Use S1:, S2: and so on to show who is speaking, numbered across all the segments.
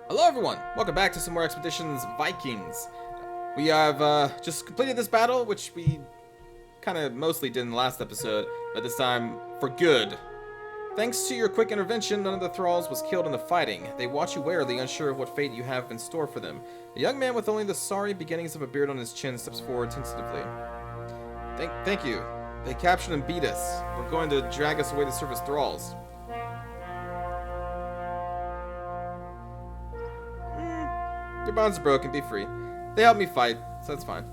S1: Hello everyone! Welcome back to some more Expeditions Vikings. We have just completed this battle, which we kind of mostly did in the last episode, but this time for good. Thanks to your quick intervention, none of the thralls was killed in the fighting. They watch you warily, unsure of what fate you have in store for them. A young man with only the sorry beginnings of a beard on his chin steps forward tentatively. Thank you. They captured and beat us. We're going to drag us away to serve as thralls. Your bonds are broken, be free. They helped me fight, so that's fine.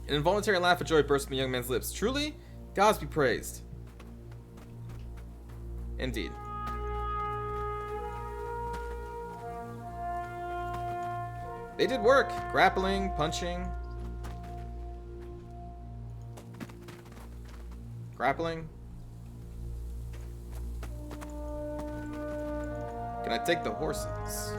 S1: An involuntary laugh of joy burst from the young man's lips. Truly, gods be praised. Indeed. They did work. Grappling, punching. Grappling. Can I take the horses?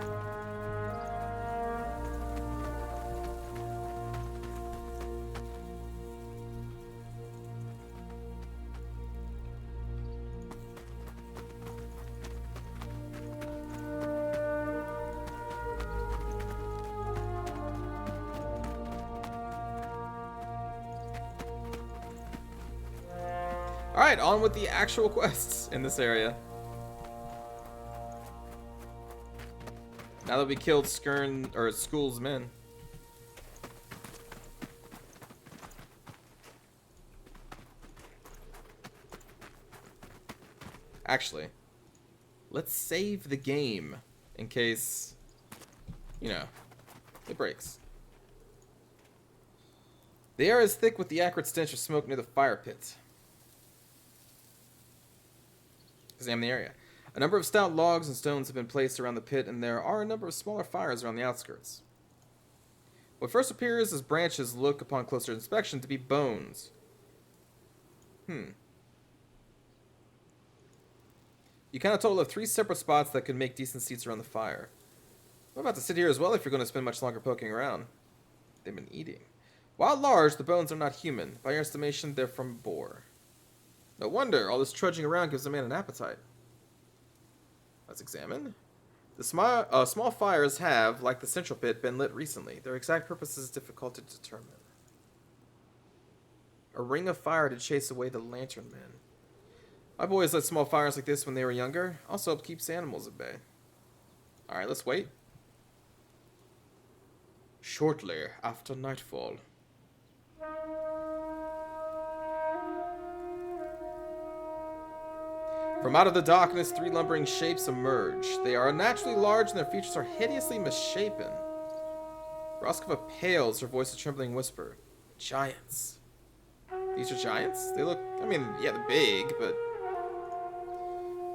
S1: Alright, on with the actual quests in this area. Now that we killed Skull's men. Actually, let's save the game in case, you know, it breaks. The air is thick with the acrid stench of smoke near the fire pit. Examine the area. A number of stout logs and stones have been placed around the pit, and there are a number of smaller fires around the outskirts. What first appears as branches look, upon closer inspection, to be bones. You count a total of 3 separate spots that could make decent seats around the fire. I'm about to sit here as well if you're going to spend much longer poking around. They've been eating. While large, the bones are not human. By your estimation, they're from boar. No wonder, all this trudging around gives a man an appetite. Let's examine. The small fires have, like the central pit, been lit recently. Their exact purpose is difficult to determine. A ring of fire to chase away the lantern men. My boys lit small fires like this when they were younger. Also helped keeps animals at bay. Alright, let's wait. Shortly after nightfall. From out of the darkness, 3 lumbering shapes emerge. They are unnaturally large and their features are hideously misshapen. Roskova pales, her voice a trembling whisper. Giants. These are giants? They look, I mean, yeah, they're big, but...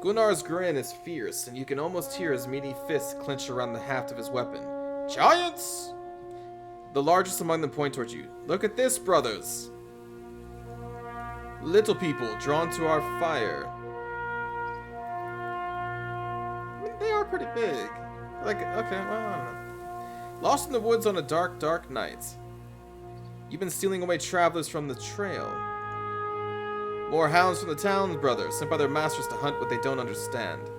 S1: Gunnar's grin is fierce, and you can almost hear his meaty fists clench around the haft of his weapon. Giants! The largest among them point towards you. Look at this, brothers. Little people drawn to our fire. They are pretty big. Like, okay, well, I don't know. Lost in the woods on a dark, dark night. You've been stealing away travelers from the trail. More hounds from the town, brother, sent by their masters to hunt what they don't understand.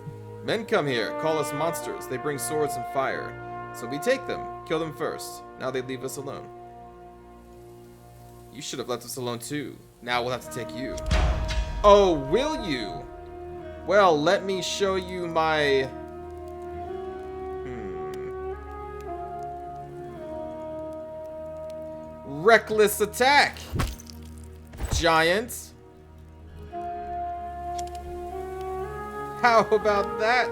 S1: Men come here, call us monsters. They bring swords and fire. So we take them, kill them first. Now they leave us alone. You should have left us alone too. Now we'll have to take you. Oh, will you? Well, let me show you my... Reckless attack! Giant! How about that?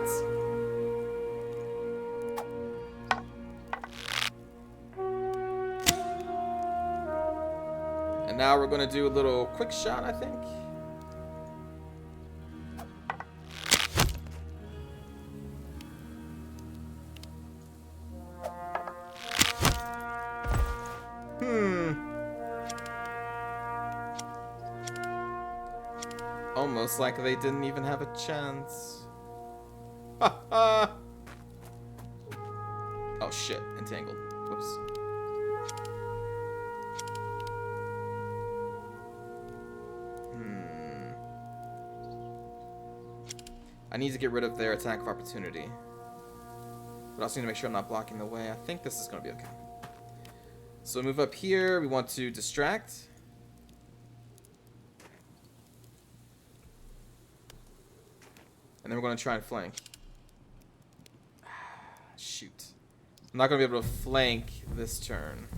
S1: And now we're gonna do a little quick shot, I think. Almost like they didn't even have a chance. Ha ha! Oh shit, entangled. Whoops. I need to get rid of their attack of opportunity. But I also need to make sure I'm not blocking the way. I think this is going to be okay. So move up here. We want to distract. And then we're going to try and flank. Shoot. I'm not going to be able to flank this turn.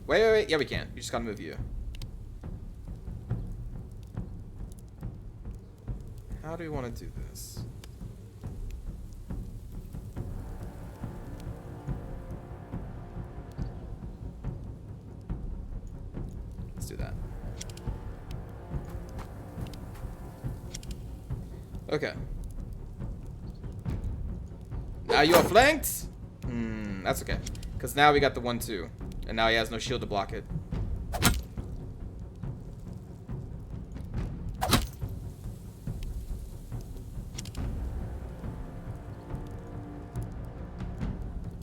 S1: Wait. Yeah, we can. We just got to move you. How do we want to do this? Let's do that. Okay. Now you are flanked? That's okay. Because now we got the 1-2. And now he has no shield to block it.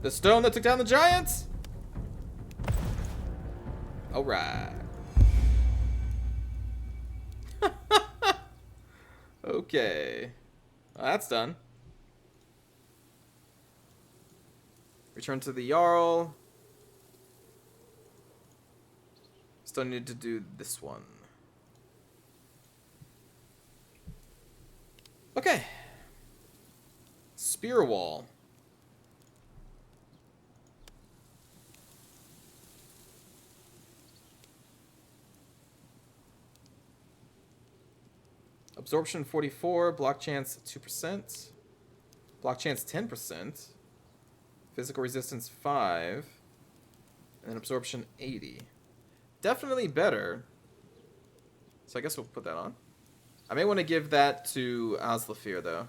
S1: The stone that took down the giants? Alright. Okay. Well, that's done. Return to the Jarl. Still need to do this one. Okay. Spear wall. Absorption 44, block chance 2%, block chance 10%, physical resistance 5, and then absorption 80. Definitely better. So I guess we'll put that on. I may want to give that to Aslafir though.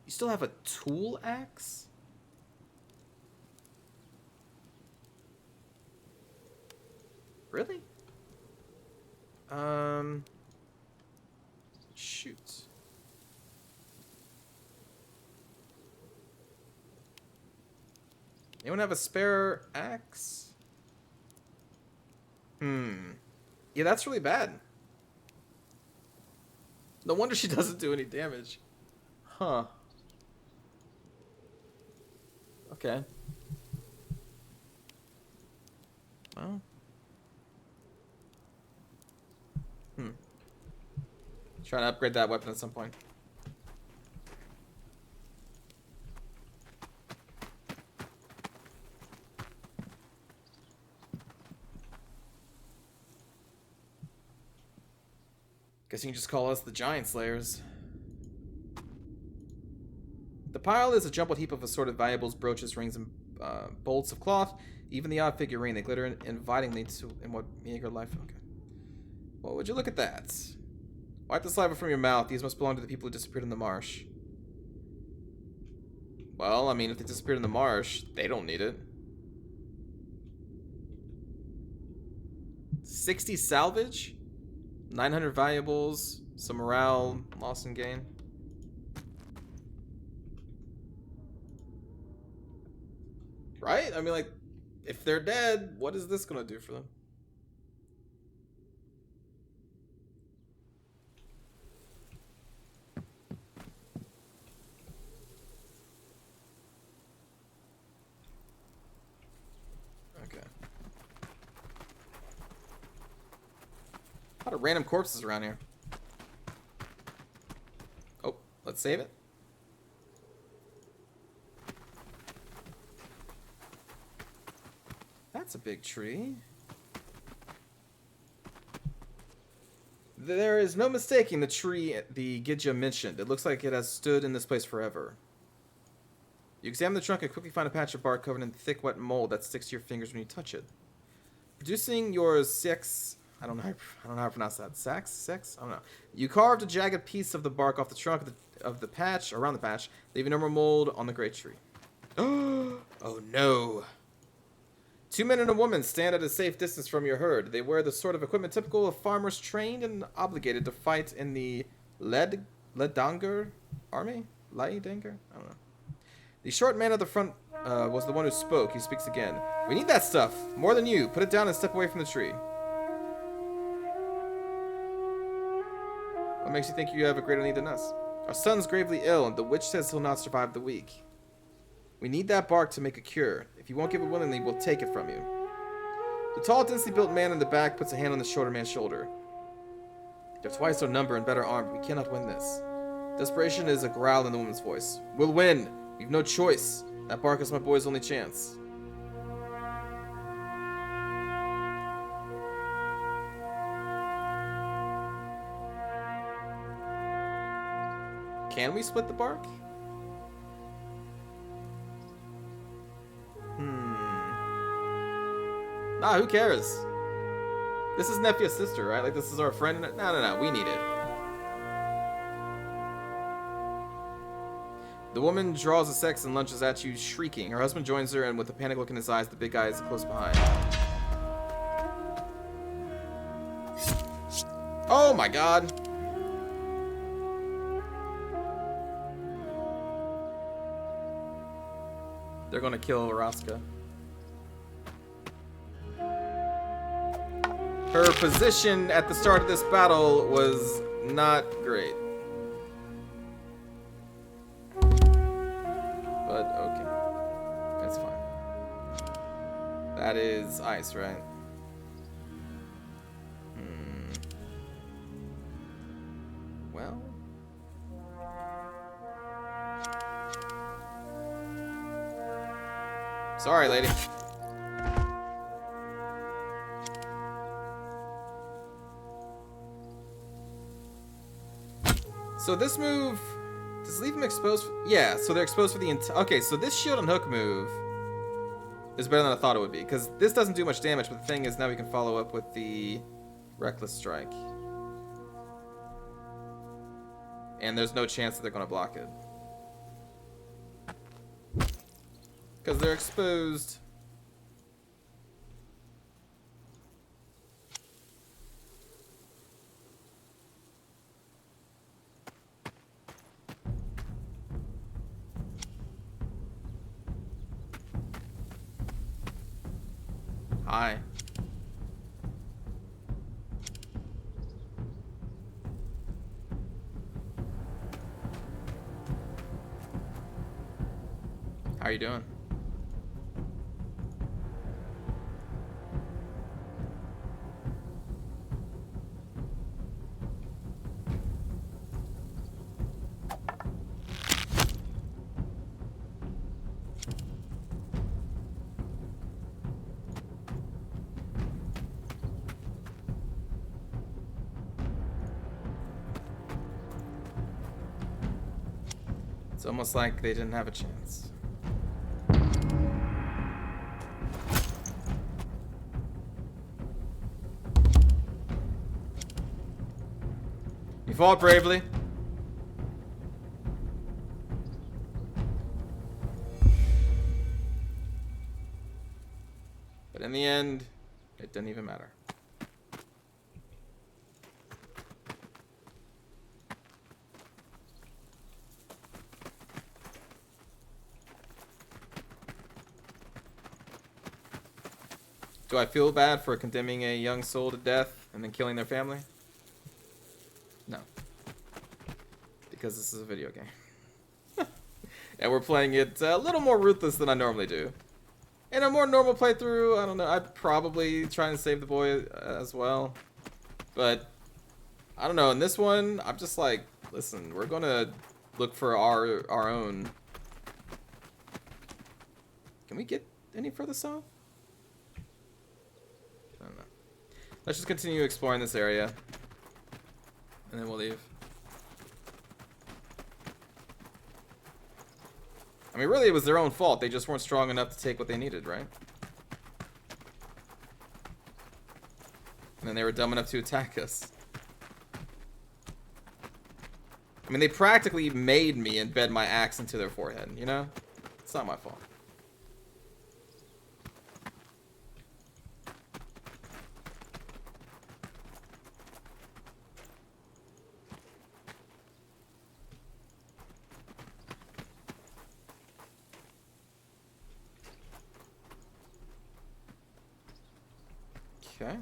S1: You still have a tool axe? Really? Shoot. Anyone have a spare axe? Yeah, that's really bad. No wonder she doesn't do any damage. Huh. Okay. Well. Trying to upgrade that weapon at some point. Guess you can just call us the Giant Slayers. The pile is a jumbled heap of assorted valuables, brooches, rings, and bolts of cloth. Even the odd figurine, they glitter invitingly in what meager life. Okay. Well, would you look at that? Wipe the saliva from your mouth. These must belong to the people who disappeared in the marsh. Well, I mean, if they disappeared in the marsh, they don't need it. 60 salvage? 900 valuables? Some morale, loss and gain? Right? I mean, like, if they're dead, what is this gonna do for them? A lot of random corpses around here. Oh, let's save it. That's a big tree. There is no mistaking the tree the Gidja mentioned. It looks like it has stood in this place forever. You examine the trunk and quickly find a patch of bark covered in thick, wet mold that sticks to your fingers when you touch it. Producing your sex... I don't know how to pronounce that. Sex? I don't know. You carved a jagged piece of the bark off the trunk of the patch, around the patch, leaving no more mold on the great tree. Oh no. 2 men and a woman stand at a safe distance from your herd. They wear the sort of equipment typical of farmers trained and obligated to fight in the Ledanger army? Ledanger? I don't know. The short man at the front was the one who spoke. He speaks again. We need that stuff. More than you. Put it down and step away from the tree. What makes you think you have a greater need than us? Our son's gravely ill, and the witch says he'll not survive the week. We need that bark to make a cure. If you won't give it willingly, we'll take it from you. The tall, densely built man in the back puts a hand on the shorter man's shoulder. They're twice our number and better armed. We cannot win this. Desperation is a growl in the woman's voice. We'll win. We've no choice. That bark is my boy's only chance. Can we split the bark? Nah, who cares? This is Nephya's sister, right? Like, this is our friend. No, we need it. The woman draws a sex and lunges at you, shrieking. Her husband joins her, and with a panic look in his eyes, the big guy is close behind. Oh my god! They're gonna kill Raska. Her position at the start of this battle was not great. But okay. That's fine. That is ice, right? Well. Sorry, lady. So this move, does it leave them exposed? Yeah, so they're exposed for the entire... Okay, so this shield and hook move is better than I thought it would be, because this doesn't do much damage, but the thing is now we can follow up with the Reckless Strike. And there's no chance that they're going to block it. Because they're exposed. Hi. How are you doing? It's almost like they didn't have a chance. You fought bravely. But in the end, it didn't even matter. Do I feel bad for condemning a young soul to death and then killing their family? No. Because this is a video game. And we're playing it a little more ruthless than I normally do. In a more normal playthrough, I don't know, I'd probably try and save the boy as well. But, I don't know, in this one, I'm just like, listen, we're gonna look for our own. Can we get any further south? I don't know. Let's just continue exploring this area. And then we'll leave. I mean, really, it was their own fault. They just weren't strong enough to take what they needed, right? And then they were dumb enough to attack us. I mean, they practically made me embed my axe into their forehead, you know? It's not my fault. Okay.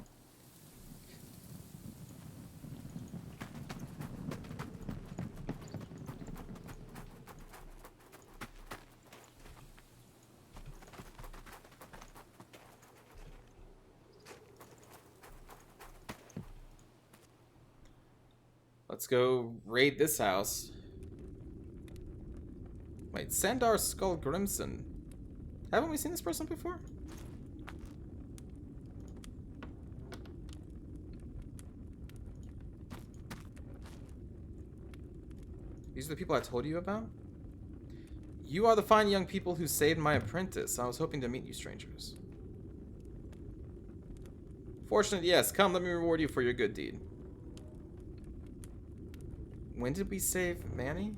S1: Let's go raid this house. Wait, Sandar Skull Grimson. Haven't we seen this person before? These are the people I told you about? You are the fine young people who saved my apprentice. I was hoping to meet you strangers. Fortunate, yes. Come, let me reward you for your good deed. When did we save Manny?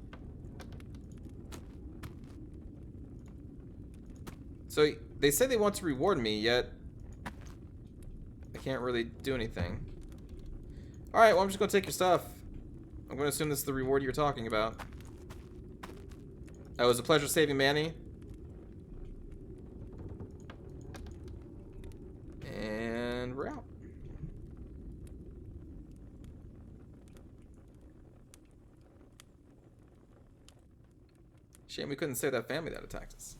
S1: So, they say they want to reward me, yet I can't really do anything. Alright, well I'm just gonna take your stuff. I'm gonna assume this is the reward you're talking about. Oh, it was a pleasure saving Manny. And we're out. Shame we couldn't save that family that attacked us.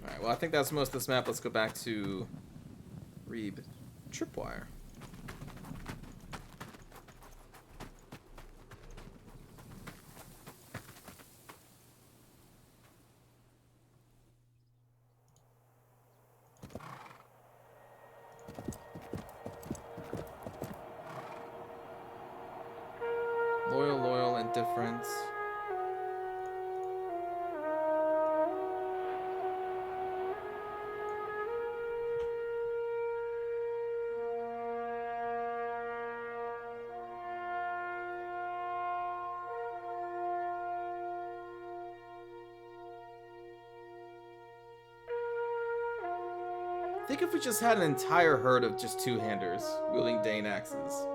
S1: Alright, well I think that's most of this map. Let's go back to Reeb Tripwire. Loyal, indifference. Think if we just had an entire herd of just two-handers wielding Dane axes.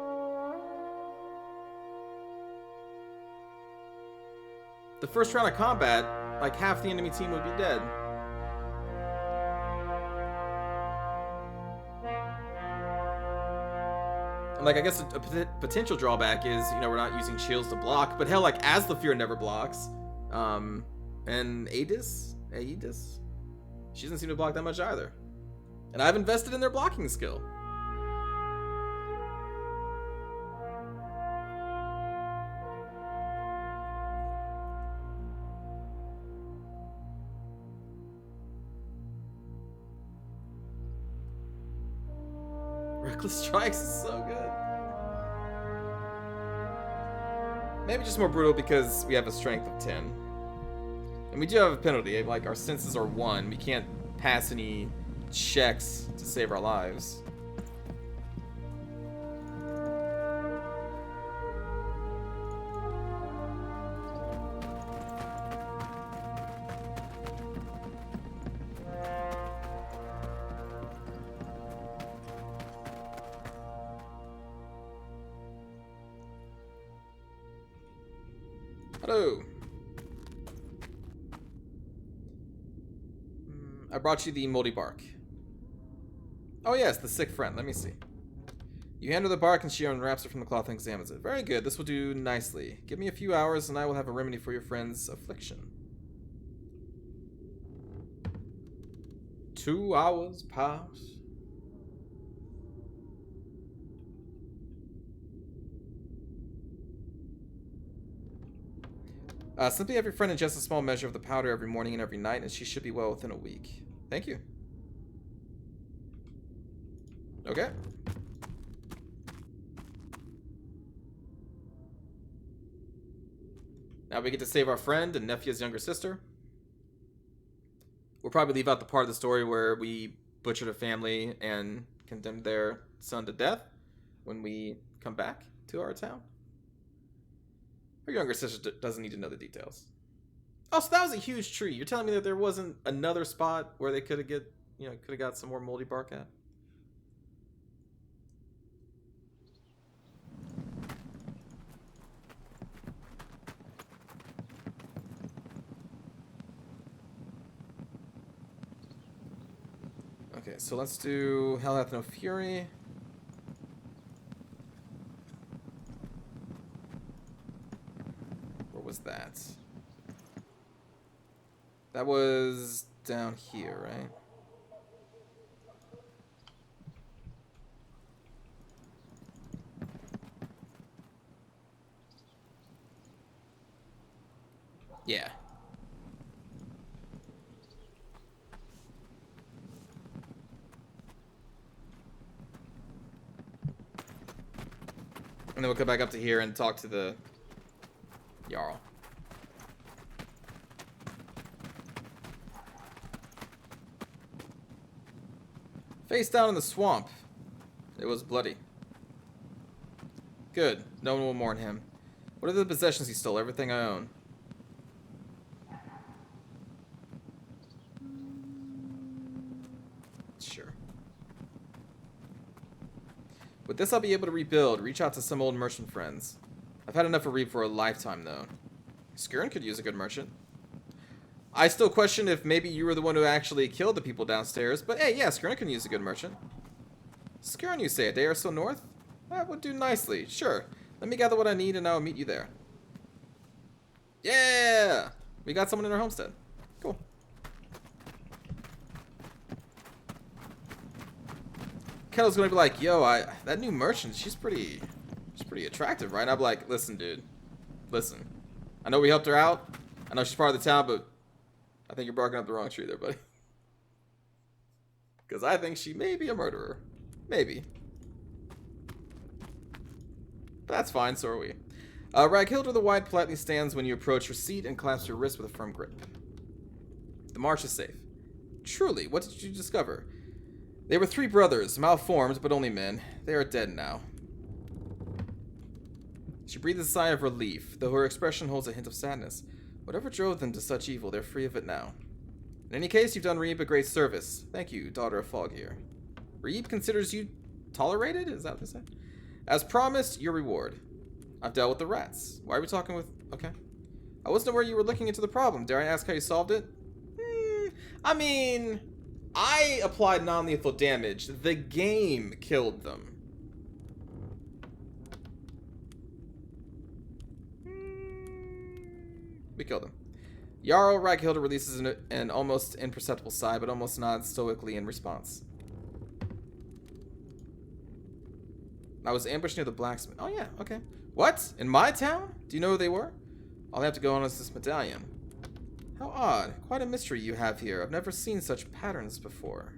S1: The first round of combat, like half the enemy team would be dead. And like, I guess a potential drawback is, you know, we're not using shields to block, but hell, like, Aslafir never blocks. And Aedis, she doesn't seem to block that much either. And I've invested in their blocking skill. Reckless Strikes is so good. Maybe just more brutal because we have a strength of 10. And we do have a penalty. Like, our senses are 1. We can't pass any checks to save our lives. Hello. I brought you the moldy bark. Oh yes, the sick friend. Let me see. You hand her the bark and she unwraps it from the cloth and examines it. Very good, this will do nicely. Give me a few hours and I will have a remedy for your friend's affliction. 2 hours pass. Simply have your friend ingest a small measure of the powder every morning and every night and she should be well within a week. Thank you. Okay. Now we get to save our friend and Nephia's younger sister. We'll probably leave out the part of the story where we butchered a family and condemned their son to death when we come back to our town. Her younger sister doesn't need to know the details. Oh, so that was a huge tree. You're telling me that there wasn't another spot where they could have got some more moldy bark at? Okay, so let's do Hell Hath No Fury. Where was that? That was down here, right? Yeah. And then we'll come back up to here and talk to the Jarl. Face down in the swamp. It was bloody. Good. No one will mourn him. What are the possessions he stole? Everything I own. Sure. With this, I'll be able to rebuild. Reach out to some old merchant friends. I've had enough of Reeb for a lifetime, though. Skirn could use a good merchant. I still question if maybe you were the one who actually killed the people downstairs, but hey, yeah, Skirn can use a good merchant. Skirn, you say, a day or so north? That would do nicely. Sure. Let me gather what I need and I'll meet you there. Yeah! We got someone in our homestead. Cool. Kettle's gonna be like, yo, that new merchant, she's pretty attractive, right? And I'm like, listen, dude. Listen. I know we helped her out. I know she's part of the town, but I think you're barking up the wrong tree there, buddy. Because I think she may be a murderer. Maybe. But that's fine, so are we. Raghilda the White politely stands when you approach her seat and clasps your wrist with a firm grip. The marsh is safe. Truly, what did you discover? They were 3 brothers, malformed, but only men. They are dead now. She breathes a sigh of relief, though her expression holds a hint of sadness. Whatever drove them to such evil, they're free of it now. In any case, you've done Reeb a great service. Thank you, daughter of Fog here. Reeb considers you tolerated? Is that what they said? As promised, your reward. I've dealt with the rats. Why are we talking with... Okay. I wasn't aware you were looking into the problem. Dare I ask how you solved it? I mean... I applied non-lethal damage. The game killed them. We killed him. Jarl Raghilda releases an almost imperceptible sigh, but almost nods stoically in response. I was ambushed near the blacksmith. Oh yeah, okay. What? In my town? Do you know who they were? All I have to go on is this medallion. How odd. Quite a mystery you have here. I've never seen such patterns before.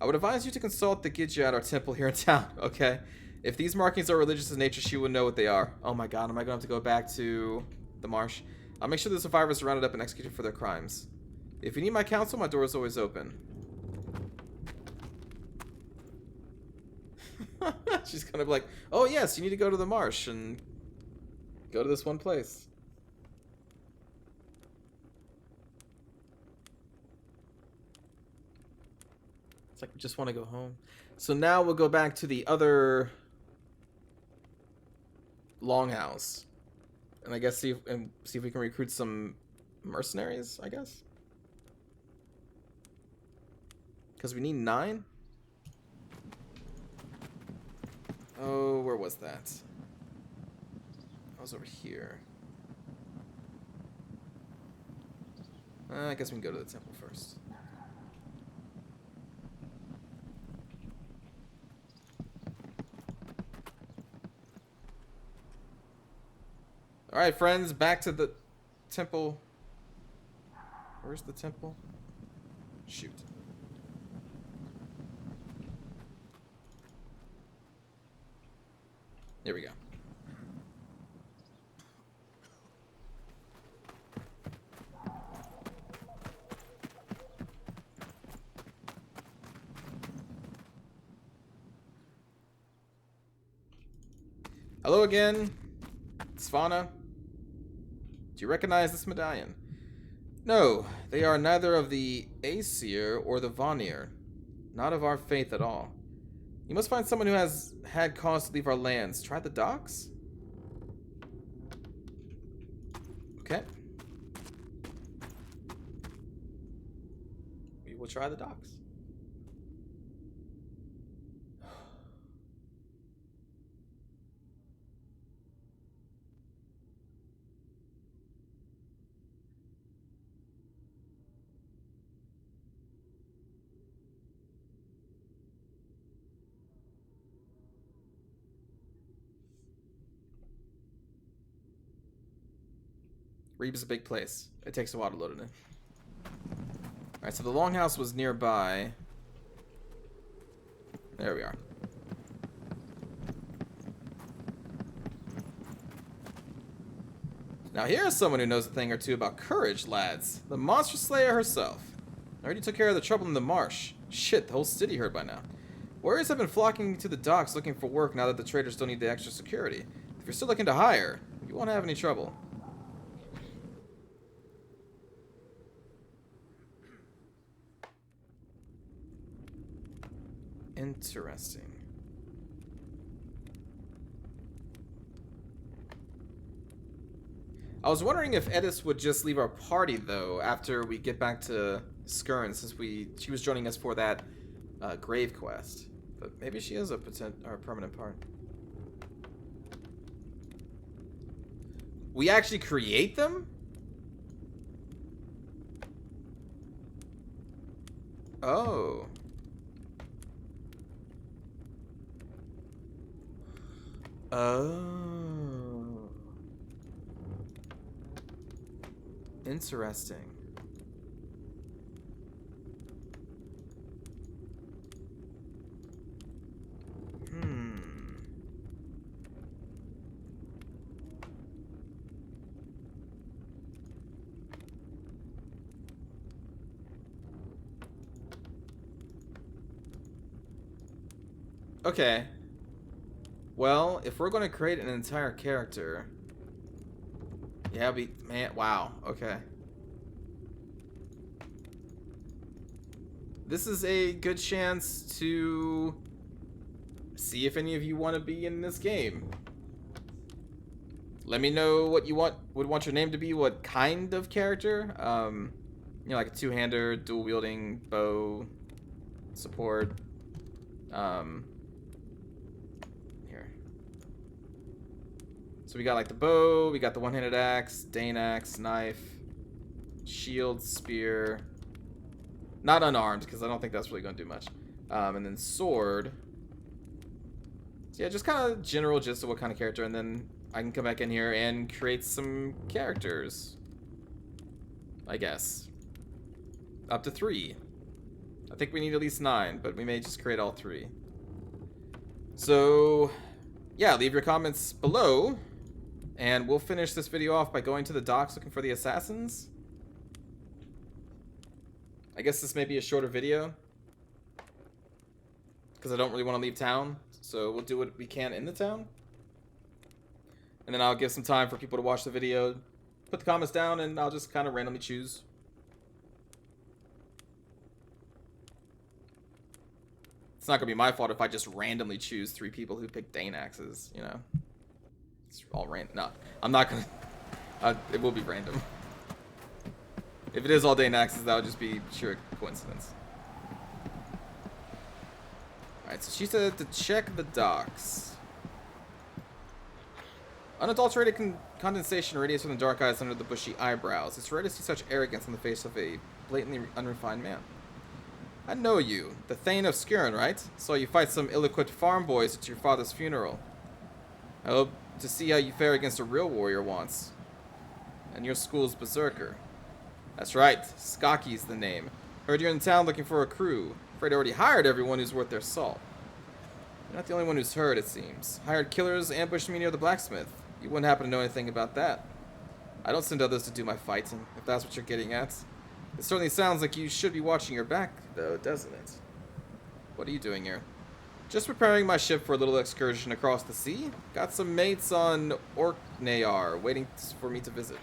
S1: I would advise you to consult the Gidja at our temple here in town, okay? If these markings are religious in nature, she would know what they are. Oh my god, am I going to have to go back to the marsh? I'll make sure the survivors are rounded up and executed for their crimes. If you need my counsel, my door is always open. She's kind of like, oh yes, you need to go to the marsh and go to this one place. It's like we just want to go home. So now we'll go back to the other longhouse. And I guess see if we can recruit some mercenaries, I guess. Because we need 9. Oh, where was that? I was over here. I guess we can go to the temple first. Alright, friends, back to the temple. Where's the temple? Shoot. Here we go. Hello again, Svana. Do you recognize this medallion? No, they are neither of the Aesir or the Vanir. Not of our faith at all. You must find someone who has had cause to leave our lands. Try the docks? Okay. We will try the docks. Reeb is a big place. It takes a while to load it in. Alright, so the longhouse was nearby. There we are. Now here's someone who knows a thing or two about courage, lads. The monster slayer herself. I already took care of the trouble in the marsh. Shit, the whole city heard by now. Warriors have been flocking to the docks looking for work now that the traders don't need the extra security. If you're still looking to hire, you won't have any trouble. Interesting. I was wondering if Edis would just leave our party, though, after we get back to Skirn, since she was joining us for that grave quest. But maybe she is a permanent part. We actually create them? Oh. Oh. Interesting. Okay. Well, if we're going to create an entire character... Yeah, man, wow, okay. This is a good chance to see if any of you want to be in this game. Let me know what you would want your name to be, what kind of character. You know, like a two-hander, dual-wielding, bow, support. Here. So we got like the bow, we got the one-handed axe, Dane axe, knife, shield, spear. Not unarmed, because I don't think that's really going to do much. And then sword. So yeah, just kind of general gist of what kind of character, and then I can come back in here and create some characters. I guess. Up to 3. I think we need at least 9, but we may just create all 3. So, yeah, leave your comments below, and we'll finish this video off by going to the docks looking for the assassins. I guess this may be a shorter video, because I don't really want to leave town, so we'll do what we can in the town. And then I'll give some time for people to watch the video, put the comments down, and I'll just kind of randomly choose. It's not going to be my fault if I just randomly choose 3 people who pick Dane axes, you know. It's all random. No, I'm not going to. It will be random. If it is all Dane axes, that would just be sheer coincidence. Alright, so she said to check the docks. Unadulterated condensation radiates from the dark eyes under the bushy eyebrows. It's rare to see such arrogance on the face of a blatantly unrefined man. I know you, the Thane of Skirn, right? Saw you fight some ill-equipped farm boys at your father's funeral. I hope to see how you fare against a real warrior once. And your school's berserker. That's right, Skaki's the name. Heard you're in town looking for a crew. Afraid I already hired everyone who's worth their salt. You're not the only one who's heard, it seems. Hired killers ambushed me near the blacksmith. You wouldn't happen to know anything about that. I don't send others to do my fighting, if that's what you're getting at. It certainly sounds like you should be watching your back, though, doesn't it? What are you doing here? Just preparing my ship for a little excursion across the sea. Got some mates on Orkneyar waiting for me to visit.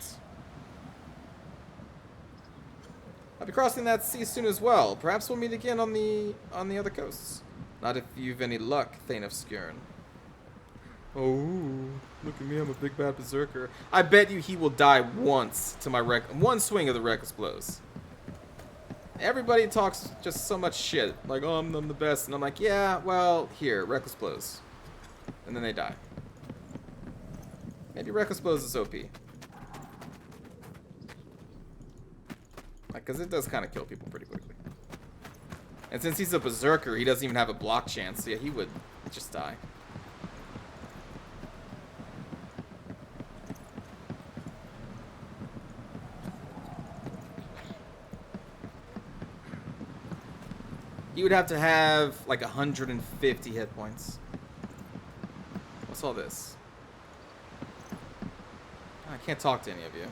S1: I'll be crossing that sea soon as well. Perhaps we'll meet again on the other coasts. Not if you've any luck, Thane of Skirn. Oh, look at me, I'm a big bad berserker. I bet you he will die once to my one swing of the reckless blows. Everybody talks just so much shit, like, oh, I'm the best, and I'm like, yeah, well, here, reckless blows. And then they die. Maybe reckless blows is OP. Like, because it does kind of kill people pretty quickly. And since he's a berserker, he doesn't even have a block chance, so yeah, he would just die. He would have to have like 150 hit points. What's all this? I can't talk to any of you.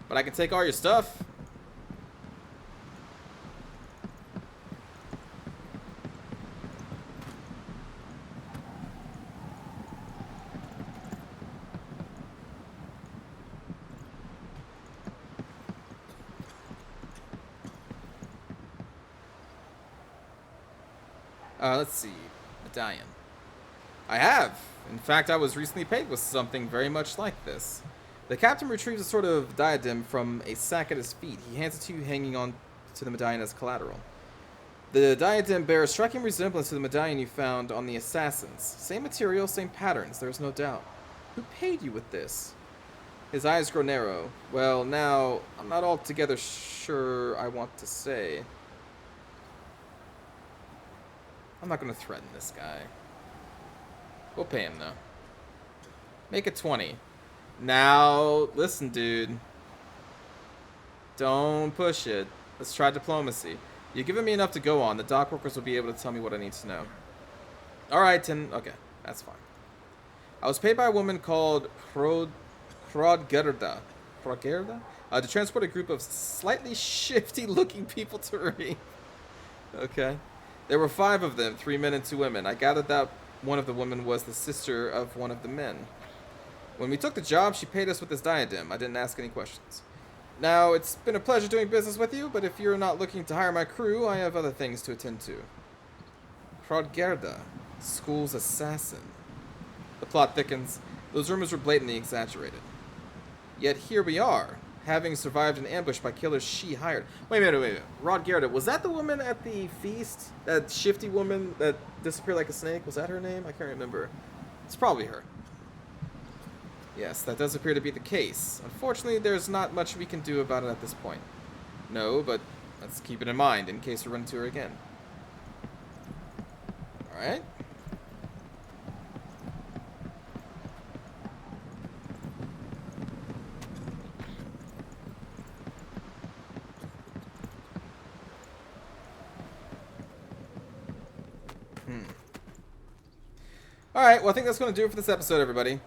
S1: But I can take all your stuff. Let's see. Medallion. I have. In fact, I was recently paid with something very much like this. The captain retrieves a sort of diadem from a sack at his feet. He hands it to you hanging on to the medallion as collateral. The diadem bears striking resemblance to the medallion you found on the assassins. Same material, same patterns, there's no doubt. Who paid you with this? His eyes grow narrow. Well, now, I'm not altogether sure I want to say. I'm not going to threaten this guy. We'll pay him, though. Make it 20. Now, listen, dude. Don't push it. Let's try diplomacy. You've given me enough to go on. The dock workers will be able to tell me what I need to know. Alright, 10. Okay, that's fine. I was paid by a woman called Hrodgerda to transport a group of slightly shifty-looking people to Reef. Okay. There were 5 of them, 3 men and 2 women. I gathered that one of the women was the sister of one of the men. When we took the job, she paid us with this diadem. I didn't ask any questions. Now, it's been a pleasure doing business with you, but if you're not looking to hire my crew, I have other things to attend to. Hrodgerda, school's assassin. The plot thickens. Those rumors were blatantly exaggerated. Yet here we are, having survived an ambush by killers she hired. Wait a minute. Hrodgerda, was that the woman at the feast? That shifty woman that disappeared like a snake? Was that her name? I can't remember. It's probably her. Yes, that does appear to be the case. Unfortunately, there's not much we can do about it at this point. No, but let's keep it in mind in case we run into her again. Alright. Alright, well I think that's going to do it for this episode, everybody.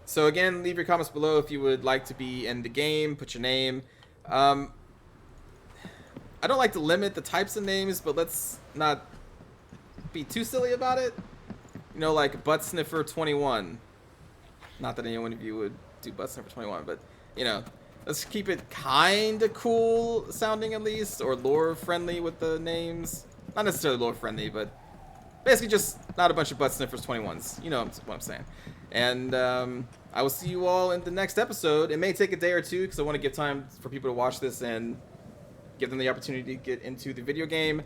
S1: So again, leave your comments below if you would like to be in the game. Put your name. I don't like to limit the types of names, but let's not be too silly about it. You know, like Butt Sniffer 21. Not that any one of you would do Butt Sniffer 21, but, you know, let's keep it kind of cool sounding at least, or lore friendly with the names. Not necessarily lore friendly, but basically just not a bunch of Butt Sniffers 21s. You know what I'm saying. And I will see you all in the next episode. It may take a day or two because I want to give time for people to watch this and give them the opportunity to get into the video game.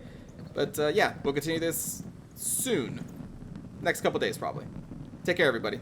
S1: But yeah, we'll continue this soon. Next couple days, probably. Take care, everybody.